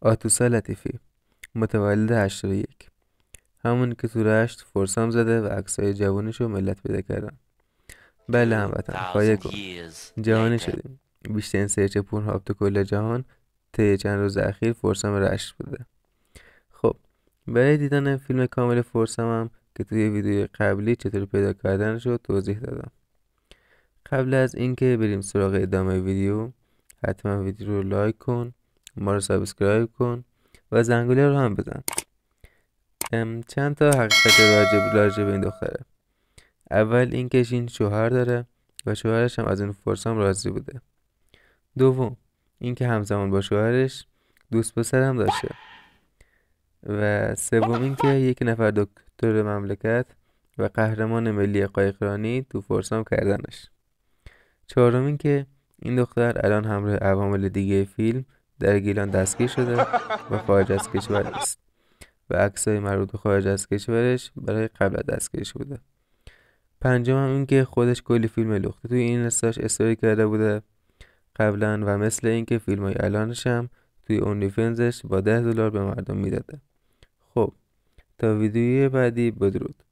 آتوسا لطیفی، متولد 81، همون که تو رشت فرسام زده و عکسای جوونشو ملت پیدا کردن. بله هموطن، خواهی 2000 کن years جهانی later. شدیم. بیشترین سرچ پورنهاب تو کل جهان طی چند روز اخیر فرسام رشت بوده. خب، برای دیدن فیلم کامل فرسامم که توی ویدیوی قبلی چطور پیدا کردنش رو توضیح دادم. قبل از اینکه بریم سراغ ادامه ویدیو، حتما ویدیو رو لایک کن، ما رو سابسکرایب کن و زنگوله رو هم بزن. چند تا حقیقت راجب این دختره. اول اینکه شین شوهر داره و شوهرش هم از این فرسام راضی بوده. دوم اینکه همزمان با شوهرش دوست پسر هم داشته. و سوم اینکه یک نفر دکتر مملکت و قهرمان ملی قایقرانی تو فرسام کردنش. چهارم اینکه این دختر الان همراه عوامل دیگه فیلم در گیلان دستگیر شده و خارج از کشور است و عکسای مربوط به خارج از کشورش برای قبل از دستگیریش بوده. پنجم هم این که خودش کلی فیلم لخته توی این استاش استوری کرده بوده قبلا و مثل اینکه فیلم های الانش هم توی اونلی فنزش با $10 به مردم میداده. خب تا ویدیوی بعدی، بدرود.